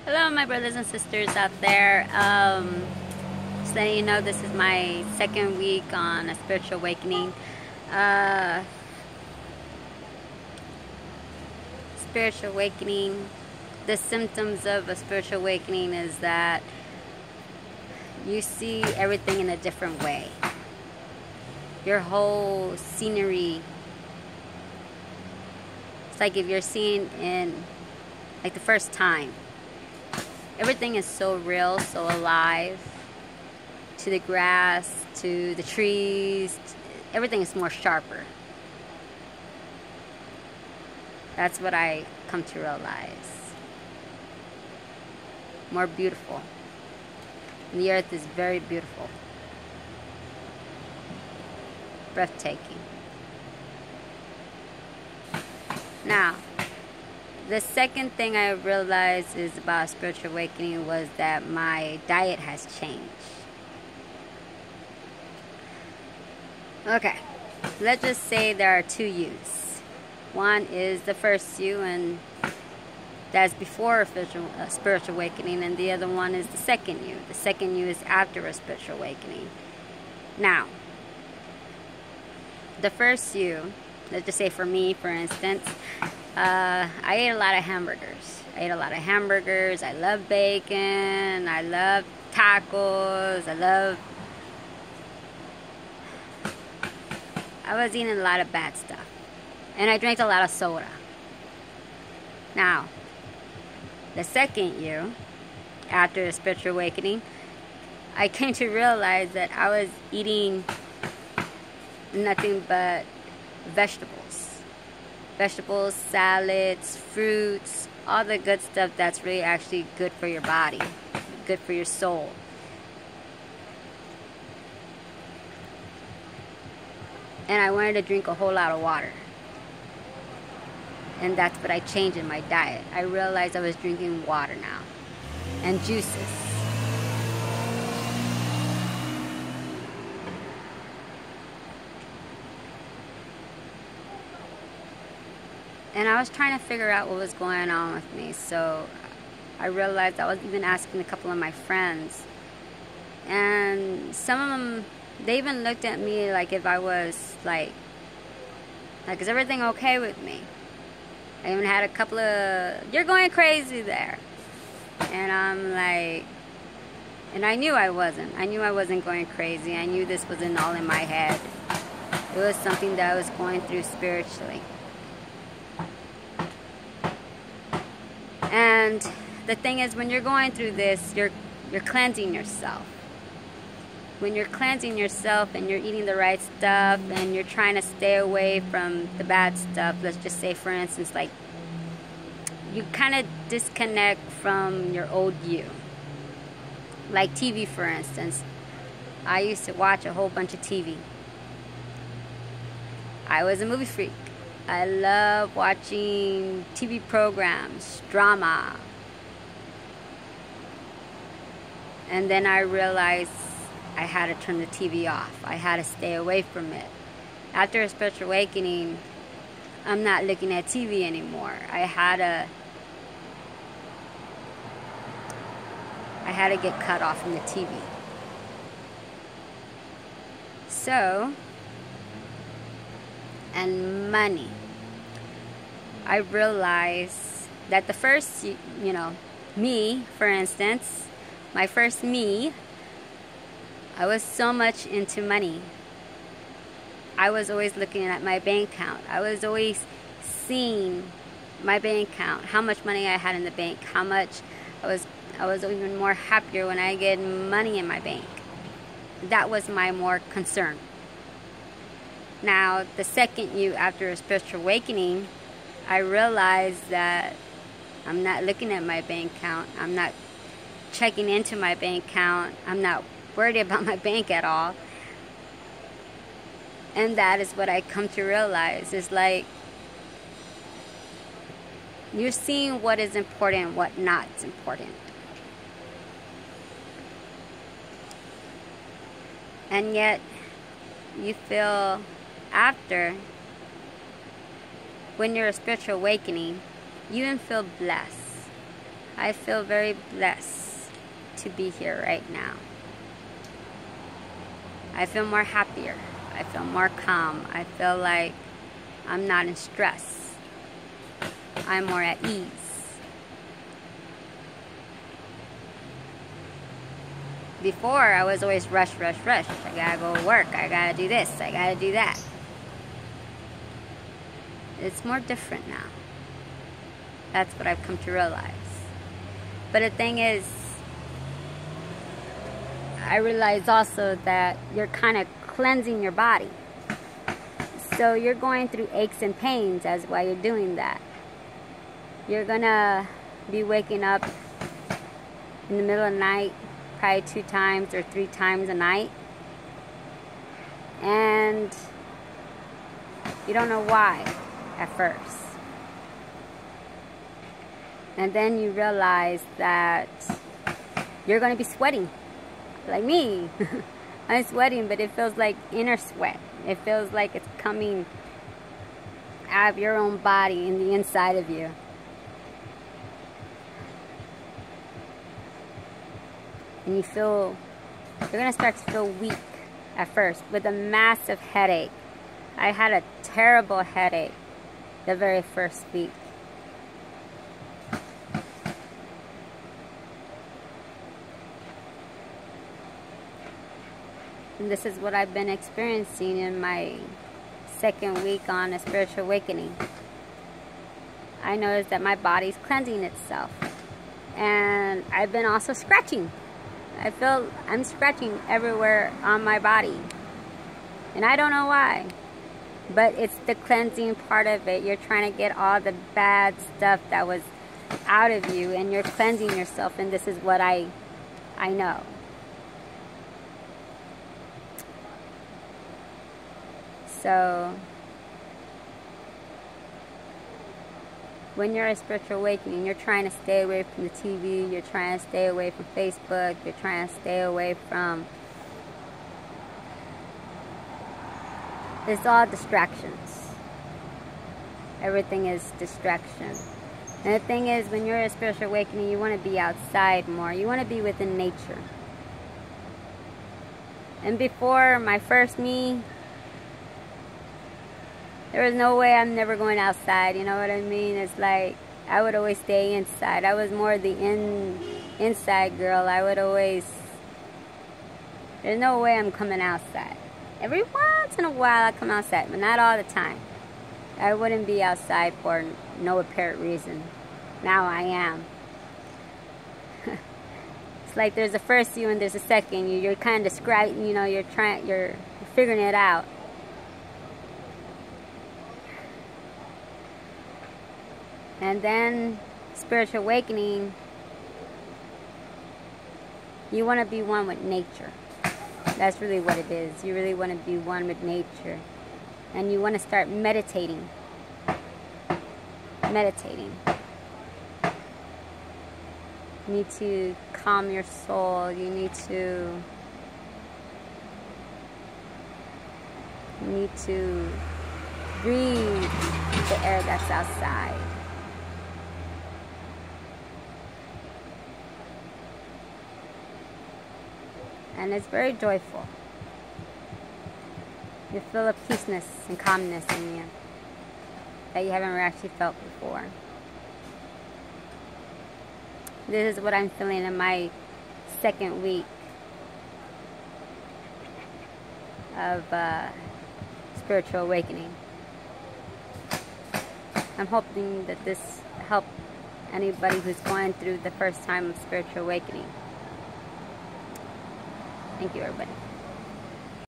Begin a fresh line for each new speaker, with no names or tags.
Hello, my brothers and sisters out there. Just letting you know this is my second week on a spiritual awakening. Spiritual awakening, the symptoms of a spiritual awakening is that you see everything in a different way. Your whole scenery, it's like if you're seeing in like the first time. Everything is so real, so alive. To the grass, to the trees, everything is more sharper. That's what I come to realize. More beautiful. And the earth is very beautiful. Breathtaking. Now, the second thing I realized is about spiritual awakening was that my diet has changed. Okay, let's just say there are two yous. One is the first you, and that's before a spiritual awakening, and the other one is the second you. The second you is after a spiritual awakening. Now, the first you, let's just say for me, for instance, I ate a lot of hamburgers. I love bacon. I love tacos. I was eating a lot of bad stuff. And I drank a lot of soda. Now, the second year, after the spiritual awakening, I came to realize that I was eating nothing but vegetables. Vegetables, salads, fruits, all the good stuff that's really actually good for your body, good for your soul. And I wanted to drink a whole lot of water. And that's what I changed in my diet. I realized I was drinking water now. And juices. And I was trying to figure out what was going on with me. So I realized I was even asking a couple of my friends. And some of them, they even looked at me like if I was like, is everything okay with me? I even had a couple of, you're going crazy there. And I'm like, and I knew I wasn't. I knew I wasn't going crazy. I knew this wasn't all in my head. It was something that I was going through spiritually. And the thing is, when you're going through this, you're cleansing yourself. When you're cleansing yourself and you're eating the right stuff and you're trying to stay away from the bad stuff, let's just say, for instance, like you kind of disconnect from your old you. Like TV, for instance. I used to watch a whole bunch of TV. I was a movie freak. I love watching TV programs, drama. And then I realized I had to turn the TV off. I had to stay away from it. After a spiritual awakening, I'm not looking at TV anymore. I had to get cut off from the TV. So, and money. I realized that the first, me, for instance, my first me, I was so much into money. I was always looking at my bank account. I was always seeing my bank account, how much money I had in the bank, how much I was even more happier when I get money in my bank. That was my more concern. Now, the second you after a spiritual awakening, I realized that I'm not looking at my bank account. I'm not checking into my bank account. I'm not worried about my bank at all. And that is what I come to realize. Is like you're seeing what is important, what not is important. And yet you feel after, when you're a spiritual awakening, you even feel blessed. I feel very blessed to be here right now. I feel more happier. I feel more calm. I feel like I'm not in stress. I'm more at ease. Before, I was always rush, rush, rush. I gotta go to work. I gotta do this. I gotta do that. It's more different now. That's what I've come to realize. But the thing is, I realize also that you're kind of cleansing your body. So you're going through aches and pains as why you're doing that. You're gonna be waking up in the middle of the night, probably 2 times or 3 times a night. And you don't know why at first. And then you realize that you're going to be sweating. Like me. I'm sweating, but it feels like inner sweat. It feels like it's coming out of your own body in the inside of you. And you're going to start to feel weak at first with a massive headache. I had a terrible headache the very first week. And this is what I've been experiencing in my 2nd week on a spiritual awakening. I noticed that my body's cleansing itself. And I've been also scratching. I feel I'm scratching everywhere on my body. And I don't know why. But it's the cleansing part of it. You're trying to get all the bad stuff that was out of you. And you're cleansing yourself. And this is what I know. So, when you're a spiritual awakening, you're trying to stay away from the TV, you're trying to stay away from Facebook, you're trying to stay away from... It's all distractions. Everything is distraction. And the thing is, when you're a spiritual awakening, you want to be outside more. You want to be within nature. And before my first me, there was no way I'm never going outside, you know what I mean? It's like, I would always stay inside. I was more the inside girl. I would always, there's no way I'm coming outside. Every once in a while I come outside, but not all the time. I wouldn't be outside for no apparent reason. Now I am. It's like there's a first you and there's a second you. You're kind of describing, you know, you're figuring it out. And then, spiritual awakening, you want to be one with nature. That's really what it is. You really want to be one with nature. And you want to start meditating. Meditating. You need to calm your soul. You need to breathe the air that's outside. And it's very joyful. You feel a peaceness and calmness in you that you haven't actually felt before. This is what I'm feeling in my 2nd week of spiritual awakening. I'm hoping that this helped anybody who's going through the first time of spiritual awakening. Thank you, everybody.